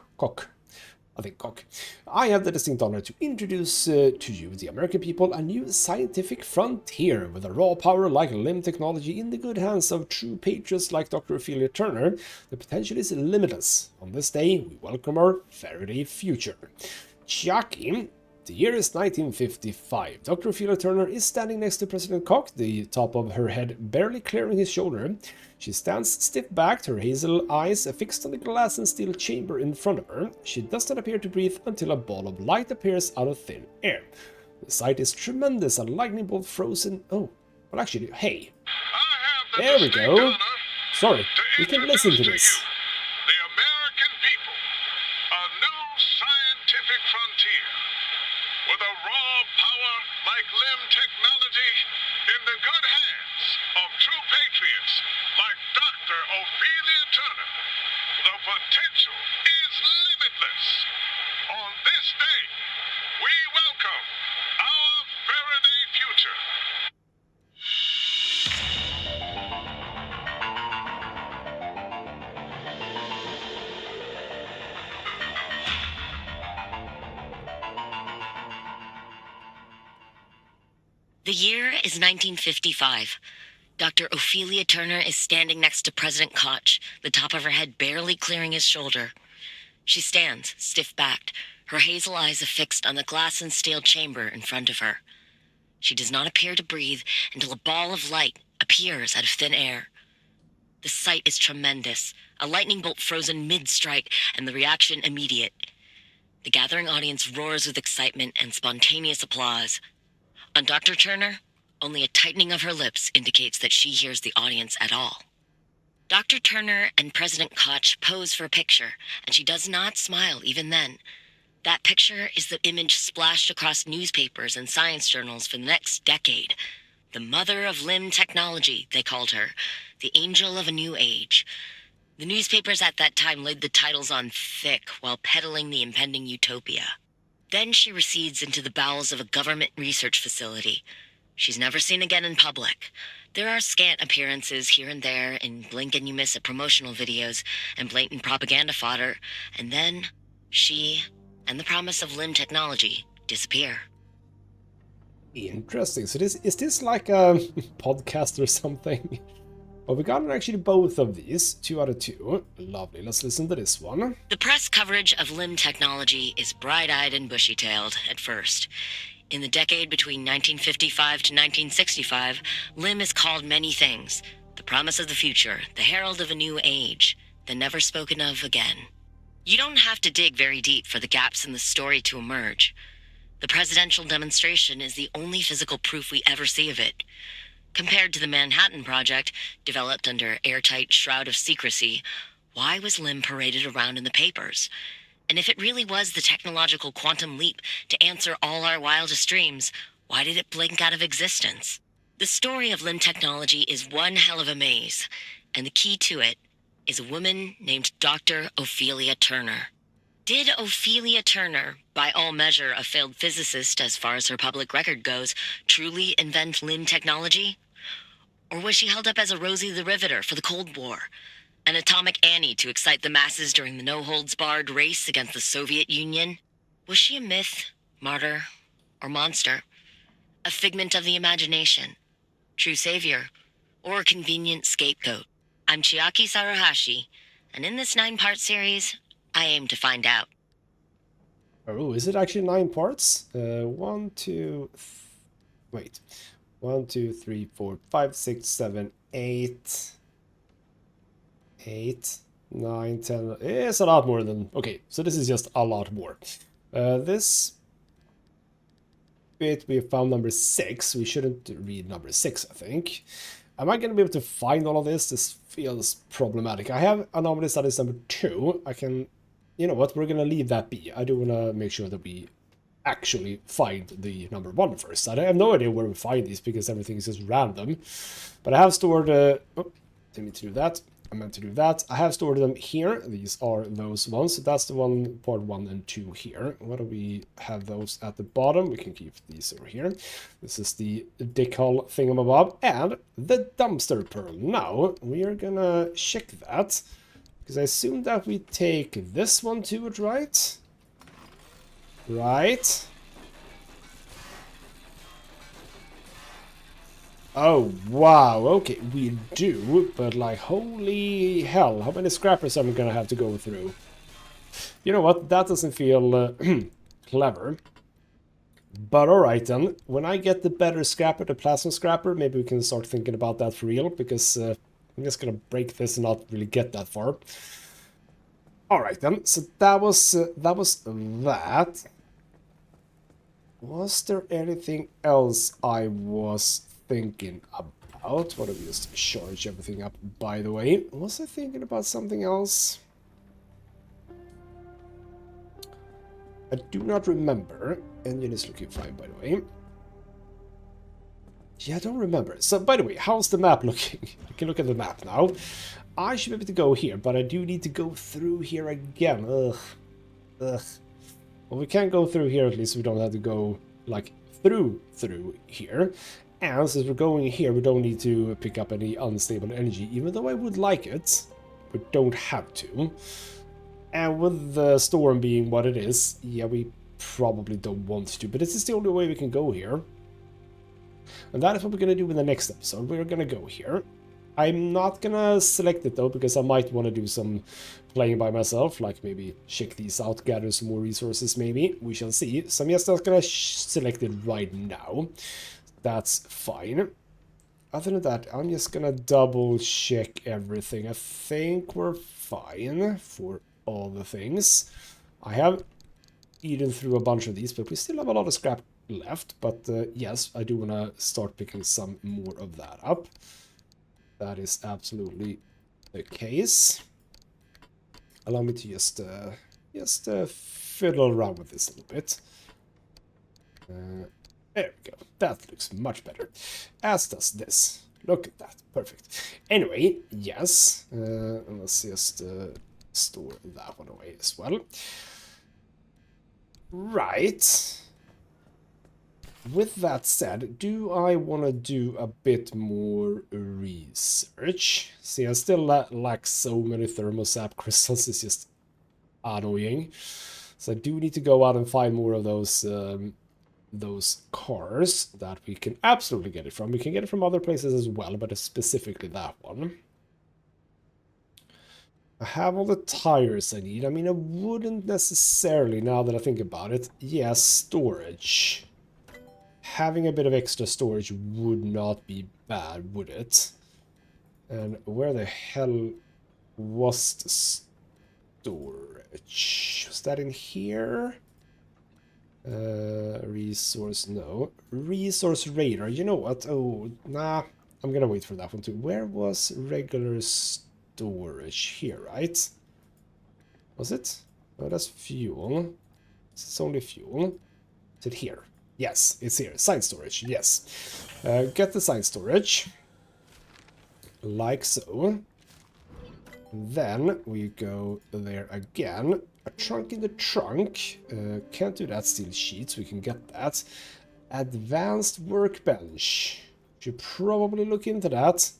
I think Koch. I have the distinct honor to introduce to you, the American people, a new scientific frontier with a raw power like LIM technology in the good hands of true patriots like Dr. Ophelia Turner. The potential is limitless. On this day, we welcome our Faraday future. Chiaki. The year is 1955. Dr. Ophelia Turner is standing next to President Koch, the top of her head barely clearing his shoulder. She stands stiff-backed, her hazel eyes fixed on the glass and steel chamber in front of her. She does not appear to breathe until a ball of light appears out of thin air. The sight is tremendous, a lightning bolt frozen... Oh, well actually, hey. There we go. Sorry, you can listen to this. The American people, a new scientific frontier. With a raw power like LIM technology in the good hands of true patriots like Dr. Ophelia Turner, the potential is limitless. On this day, we welcome our Faraday future. The year is 1955. Dr. Ophelia Turner is standing next to President Koch, the top of her head barely clearing his shoulder. She stands, stiff-backed, her hazel eyes affixed on the glass and steel chamber in front of her. She does not appear to breathe until a ball of light appears out of thin air. The sight is tremendous, a lightning bolt frozen mid-strike, and the reaction immediate. The gathering audience roars with excitement and spontaneous applause. On Dr. Turner, only a tightening of her lips indicates that she hears the audience at all. Dr. Turner and President Koch pose for a picture, and she does not smile even then. That picture is the image splashed across newspapers and science journals for the next decade. The mother of LIM technology, they called her, the angel of a new age. The newspapers at that time laid the titles on thick while peddling the impending utopia. Then she recedes into the bowels of a government research facility. She's never seen again in public. There are scant appearances here and there in blink-and-you-miss-it promotional videos and blatant propaganda fodder, and then she and the promise of LIM technology disappear. Interesting. So is this like a podcast or something? Well, we got actually both of these, 2 out of 2. Lovely, let's listen to this one. The press coverage of LIM technology is bright-eyed and bushy-tailed at first. In the decade between 1955 to 1965, LIM is called many things. The promise of the future, the herald of a new age, the never spoken of again. You don't have to dig very deep for the gaps in the story to emerge. The presidential demonstration is the only physical proof we ever see of it. Compared to the Manhattan Project, developed under airtight shroud of secrecy, why was LIM paraded around in the papers? And if it really was the technological quantum leap to answer all our wildest dreams, why did it blink out of existence? The story of LIM technology is one hell of a maze, and the key to it is a woman named Dr. Ophelia Turner. Did Ophelia Turner, by all measure a failed physicist as far as her public record goes, truly invent LIM technology? Or was she held up as a Rosie the Riveter for the Cold War? An Atomic Annie to excite the masses during the no-holds-barred race against the Soviet Union? Was she a myth, martyr, or monster? A figment of the imagination? True savior? Or a convenient scapegoat? I'm Chiaki Sarahashi, and in this 9-part series, I aim to find out. Oh, is it actually 9 parts? 1, 2... Wait. 1, 2, 3, 4, 5, 6, 7, 8... 8, 9, 10... It's a lot more than... Okay, so this is just a lot more. This bit we found number 6. We shouldn't read number 6, I think. Am I going to be able to find all of this? This feels problematic. I have anomalies that is number 2. I can you know what, we're gonna leave that be. I do wanna make sure that we actually find the number 1 first. I have no idea where we find these because everything is just random. But I have stored... oh, didn't mean to do that. I meant to do that. I have stored them here. These are those ones. So that's the one, part 1 and 2 here. Why do we have those at the bottom? We can keep these over here. This is the decal thingamabob and the dumpster pearl. Now, we are gonna check that. Because I assume that we take this one to it, right? Right. Oh, wow. Okay, we do. But, like, holy hell. How many scrappers am I gonna have to go through? You know what? That doesn't feel clever. But alright then. When I get the better scrapper, the plasma scrapper, maybe we can start thinking about that for real. Because I'm just gonna break this and not really get that far. Alright then. So that was that. Was there anything else I was thinking about? What do we just charge everything up, by the way? Was I thinking about something else? I do not remember. Engine is looking fine, by the way. Yeah, I don't remember. So, by the way, how's the map looking? I can look at the map now. I should be able to go here, but I do need to go through here again. Ugh. Well, we can go through here, at least we don't have to go, like, through here. And since we're going here, we don't need to pick up any unstable energy, even though I would like it. We don't have to. And with the storm being what it is, yeah, we probably don't want to, but this is the only way we can go here. And that is what we're going to do in the next episode. We're going to go here. I'm not going to select it, though, because I might want to do some playing by myself, like maybe check these out, gather some more resources, maybe. We shall see. So I'm just not going to select it right now. That's fine. Other than that, I'm just going to double check everything. I think we're fine for all the things. I have eaten through a bunch of these, but we still have a lot of scrap left. But yes, I do want to start picking some more of that up. That is absolutely the case. Allow me to just fiddle around with this a little bit. There we go. That looks much better. As does this. Look at that. Perfect. Anyway, yes. And let's just store that one away as well. Right. With that said, do I want to do a bit more research? See, I still lack so many thermosap crystals, it's just annoying. So I do need to go out and find more of those cars that we can absolutely get it from. We can get it from other places as well, but specifically that one. I have all the tires I need. I mean, I wouldn't necessarily, now that I think about it, yes, storage. Having a bit of extra storage would not be bad, would it? And where the hell was the storage? Was that in here? Resource, no. Resource radar, you know what? Oh, nah, I'm gonna wait for that one too. Where was regular storage? Here, right? Was it? Oh, that's fuel. It's only fuel. Is it here? Yes, it's here. Side storage, yes. Get the side storage. Like so. Then we go there again. A trunk in the trunk. Can't do that, steel sheets. We can get that. Advanced workbench. Should probably look into that.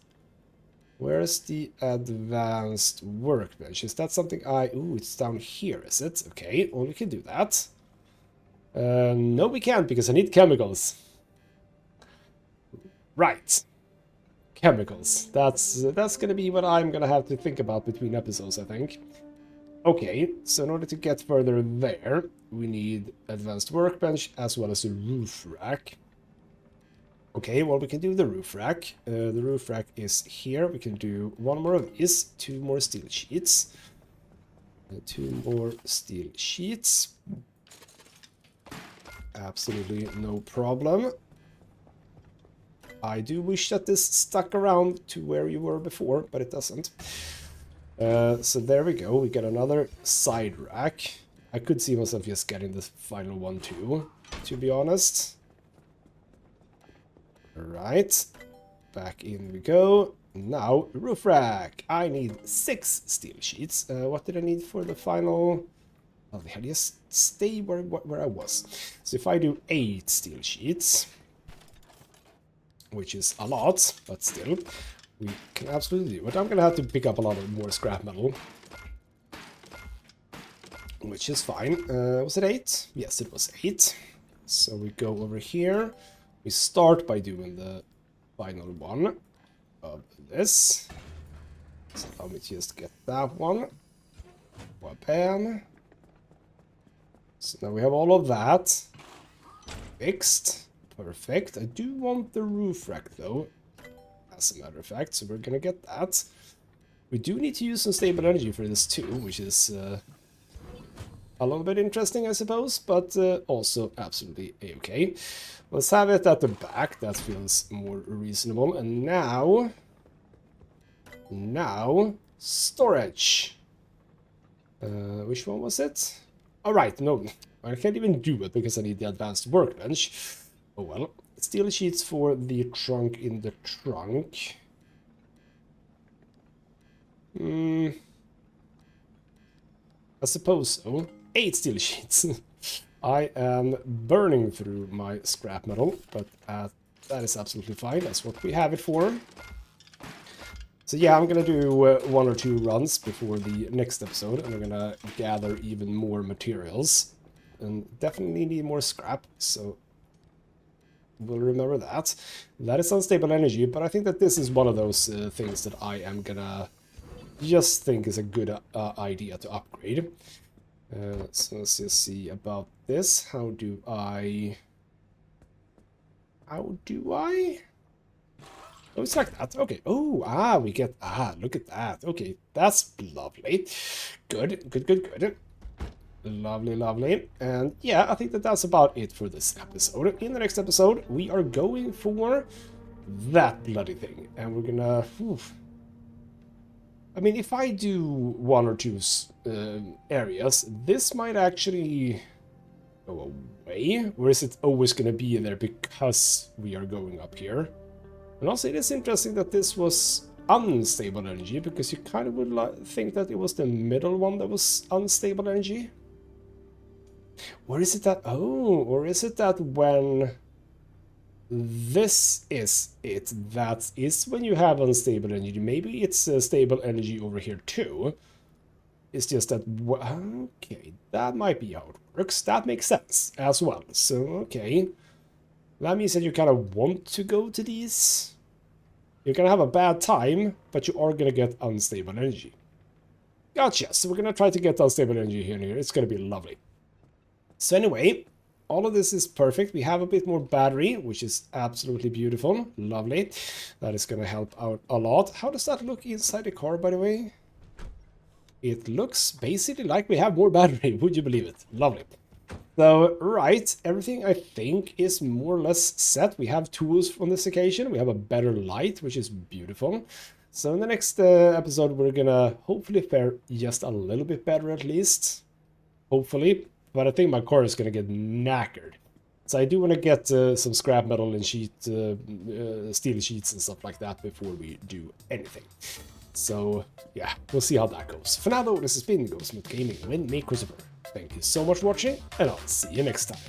Where's the advanced workbench? Is that something I... Ooh, it's down here, is it? Okay, well, we can do that. No, we can't, because I need chemicals. Right. Chemicals. That's gonna be what I'm gonna have to think about between episodes, I think. Okay, so in order to get further there, we need advanced workbench as well as the roof rack. Okay, well, we can do the roof rack. The roof rack is here. We can do one more of these, 2 more steel sheets. 2 more steel sheets. Absolutely no problem. I do wish that this stuck around to where you were before, but it doesn't. So there we go. We got another side rack. I could see myself just getting the final one too, to be honest. Alright. Back in we go. Now, roof rack. I need 6 steel sheets. What did I need for the final? Oh, I just stay where I was. So if I do 8 steel sheets, which is a lot, but still, we can absolutely do it. I'm gonna have to pick up a lot of more scrap metal, which is fine. Was it 8? Yes, it was 8. So we go over here. We start by doing the final one of this. So let me just get that one. Bam. So now we have all of that fixed. Perfect. I do want the roof rack though, as a matter of fact, so we're gonna get that. We do need to use some stable energy for this too, which is a little bit interesting, I suppose, but also absolutely a-okay. Let's have it at the back. That feels more reasonable. And now, storage. Which one was it? All right, no, I can't even do it because I need the advanced workbench. Oh well. Steel sheets for the trunk in the trunk. I suppose so. 8 steel sheets. I am burning through my scrap metal, but that is absolutely fine. That's what we have it for. So yeah, I'm gonna do 1 or 2 runs before the next episode, and I'm gonna gather even more materials. And definitely need more scrap, so we'll remember that. That is unstable energy, but I think that this is one of those things that I am gonna just think is a good idea to upgrade. So let's just see about this. How do I... Oh, it's like that. Okay. Oh, we get... look at that. Okay, that's lovely. Good. Lovely. And yeah, I think that that's about it for this episode. In the next episode, we are going for that bloody thing. And we're gonna... I mean, if I do 1 or 2 areas, this might actually go away. Or is it always going to be in there because we are going up here? And also, it is interesting that this was unstable energy, because you kind of would think that it was the middle one that was unstable energy. Or is it that... Oh, or is it that when... This is it. That is when you have unstable energy. Maybe it's stable energy over here too. It's just that... Okay, that might be how it works. That makes sense as well. So, okay. That means that you kind of want to go to these. You're going to have a bad time, but you are going to get unstable energy. Gotcha. So we're going to try to get unstable energy here and here. It's going to be lovely. So anyway... All of this is perfect. We have a bit more battery, which is absolutely beautiful. Lovely. That is going to help out a lot. How does that look inside the car, by the way? It looks basically like we have more battery. Would you believe it? Lovely. So, right. Everything, I think, is more or less set. We have tools on this occasion. We have a better light, which is beautiful. So in the next episode, we're going to hopefully fare just a little bit better at least. Hopefully. But I think my car is going to get knackered. So I do want to get some scrap metal and steel sheets and stuff like that before we do anything. So, yeah, we'll see how that goes. For now, though, this has been ghostmutgaming with me, Christopher. Thank you so much for watching, and I'll see you next time.